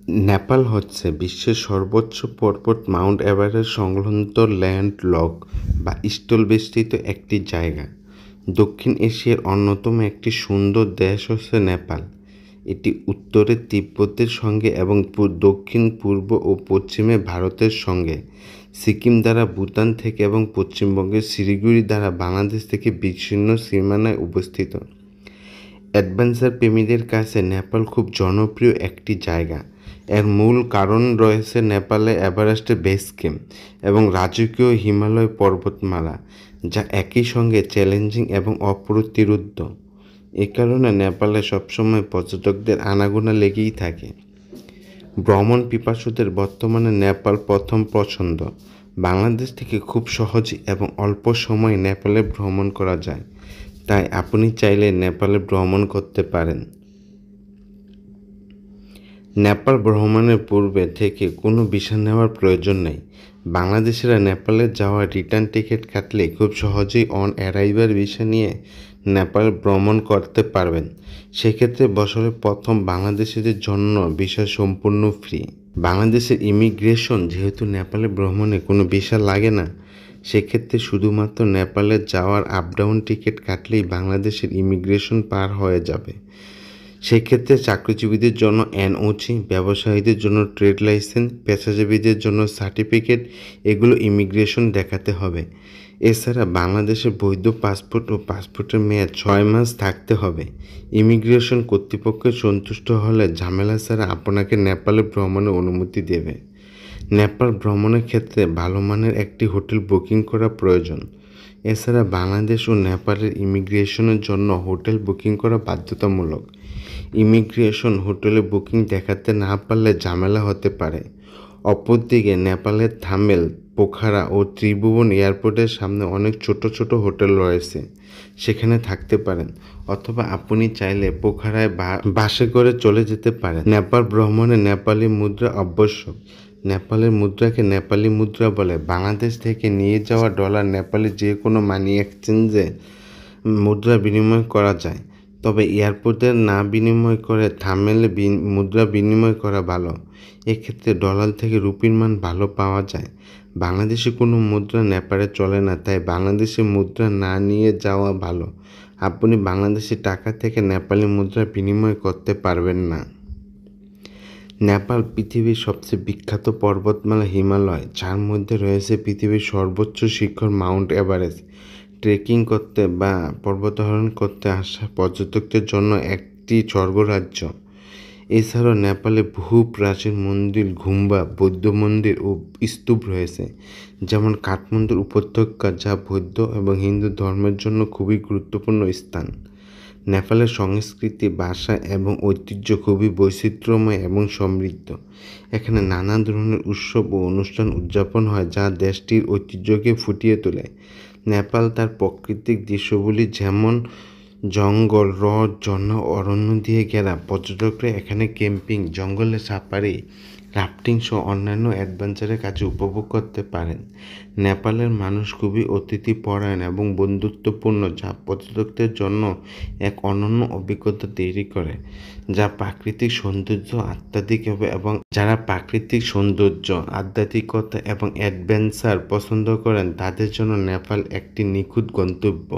নেপাল হচ্ছে বিশ্বের সর্বোচ্চ পর্বত মাউন্ট এভারেস্ট সংলগ্ন ল্যান্ডলক বা স্থলবেষ্টিত একটি জায়গা। দক্ষিণ এশিয়ার অন্যতম একটি সুন্দর দেশ হচ্ছে নেপাল। এটি উত্তরে তিব্বতের সঙ্গে এবং দক্ষিণ পূর্ব ও পশ্চিমে ভারতের সঙ্গে, সিকিম দ্বারা ভুটান থেকে এবং পশ্চিমবঙ্গের শিলিগুড়ি দ্বারা বাংলাদেশ থেকে বিচ্ছিন্ন সীমানায় অবস্থিত। অ্যাডভেঞ্চার প্রেমীদের কাছে নেপাল খুব জনপ্রিয় একটি জায়গা। এর মূল কারণ রয়েছে নেপালে এভারেস্টের বেস ক্যাম্প এবং রাজকীয় হিমালয় পর্বতমালা, যা একই সঙ্গে চ্যালেঞ্জিং এবং অপ্রতিরোধ্য। এ কারণে নেপালে সবসময় পর্যটকদের আনাগোনা লেগেই থাকে। ভ্রমণ পিপাসুদের বর্তমানে নেপাল প্রথম পছন্দ। বাংলাদেশ থেকে খুব সহজে এবং অল্প সময়ে নেপালে ভ্রমণ করা যায়, তাই আপনি চাইলে নেপালে ভ্রমণ করতে পারেন। নেপাল ভ্রমণের পূর্বে থেকে কোনো ভিসা নেওয়ার প্রয়োজন নেই। বাংলাদেশিরা নেপালে যাওয়ার রিটার্ন টিকিট কাটলে খুব সহজেই অন অ্যারাইভাল ভিসা নিয়ে নেপাল ভ্রমণ করতে পারবেন। সেক্ষেত্রে বছরের প্রথম বাংলাদেশিদের জন্য ভিসা সম্পূর্ণ ফ্রি। বাংলাদেশের ইমিগ্রেশন যেহেতু নেপালে ভ্রমণে কোনো ভিসা লাগে না, সেক্ষেত্রে শুধুমাত্র নেপালে যাওয়ার আপ ডাউন টিকিট কাটলেই বাংলাদেশের ইমিগ্রেশন পার হয়ে যাবে। সেক্ষেত্রে চাকরিজীবীদের জন্য এনওসি, ব্যবসায়ীদের জন্য ট্রেড লাইসেন্স, পেশাজীবীদের জন্য সার্টিফিকেট, এগুলো ইমিগ্রেশন দেখাতে হবে। এছাড়া বাংলাদেশের বৈধ পাসপোর্ট ও পাসপোর্টের মেয়াদ 6 মাস থাকতে হবে। ইমিগ্রেশন কর্তৃপক্ষের সন্তুষ্ট হলে ঝামেলা ছাড়া আপনাকে নেপালে ভ্রমণের অনুমতি দেবে। নেপাল ভ্রমণের ক্ষেত্রে ভালো মানের একটি হোটেল বুকিং করা প্রয়োজন। এছাড়া বাংলাদেশ ও নেপালের ইমিগ্রেশনের জন্য হোটেল বুকিং করা বাধ্যতামূলক। ইমিগ্রেশন হোটেলে বুকিং দেখাতে না পারলে ঝামেলা হতে পারে। অপরদিকে নেপালের থামেল, পোখারা ও ত্রিভুবন এয়ারপোর্টের সামনে অনেক ছোট ছোট হোটেল রয়েছে, সেখানে থাকতে পারেন। অথবা আপনি চাইলে পোখারায় বাসে করে চলে যেতে পারেন। নেপাল ভ্রমণে নেপালি মুদ্রা আবশ্যক। নেপালের মুদ্রাকে নেপালি মুদ্রা বলে। বাংলাদেশ থেকে নিয়ে যাওয়া ডলার নেপালে যে কোনো মানি এক্সচেঞ্জে মুদ্রা বিনিময় করা যায়, তবে এয়ারপোর্টে না বিনিময় করে থামেলে মুদ্রা বিনিময় করা ভালো। এক্ষেত্রে ডলার থেকে রুপির মান ভালো পাওয়া যায়। বাংলাদেশে কোনো মুদ্রা নেপালে চলে না, তাই বাংলাদেশি মুদ্রা না নিয়ে যাওয়া ভালো। আপনি বাংলাদেশি টাকা থেকে নেপালি মুদ্রা বিনিময় করতে পারবেন না। নেপাল পৃথিবীর সবচেয়ে বিখ্যাত পর্বতমালা হিমালয়, যার মধ্যে রয়েছে পৃথিবীর সর্বোচ্চ শিখর মাউন্ট এভারেস্ট। ট্রেকিং করতে বা পর্বতারোহণ করতে আসা পর্যটকদের জন্য একটি স্বর্গরাজ্য। এছাড়াও নেপালে বহু প্রাচীন মন্দির, গুম্বা, বৌদ্ধ মন্দির ও স্তূপ রয়েছে, যেমন কাঠমান্ডুর উপত্যকা, যা বৌদ্ধ এবং হিন্দু ধর্মের জন্য খুবই গুরুত্বপূর্ণ স্থান। নেপালের সংস্কৃতি, ভাষা এবং ঐতিহ্য খুবই বৈচিত্র্যময় এবং সমৃদ্ধ। এখানে নানা ধরনের উৎসব ও অনুষ্ঠান উদযাপন হয়, যা দেশটির ঐতিহ্যকে ফুটিয়ে তোলে। নেপাল তার প্রাকৃতিক দৃশ্যগুলি যেমন জঙ্গল, হ্রদ, ঝর্ণা ও অরণ্য দিয়ে ঘেরা। পর্যটকরা এখানে ক্যাম্পিং, জঙ্গলে সাফারি, রাফটিং সহ অন্যান্য অ্যাডভেঞ্চারের কাজ উপভোগ করতে পারেন। নেপালের মানুষ খুবই অতিথিপরায়ণ এবং বন্ধুত্বপূর্ণ, যা পর্যটকদের জন্য এক অনন্য অভিজ্ঞতা তৈরি করে। যা প্রাকৃতিক সৌন্দর্য, যারা প্রাকৃতিক সৌন্দর্য, আধ্যাত্মিকতা এবং অ্যাডভেঞ্চার পছন্দ করেন, তাদের জন্য নেপাল একটি নিখুঁত গন্তব্য।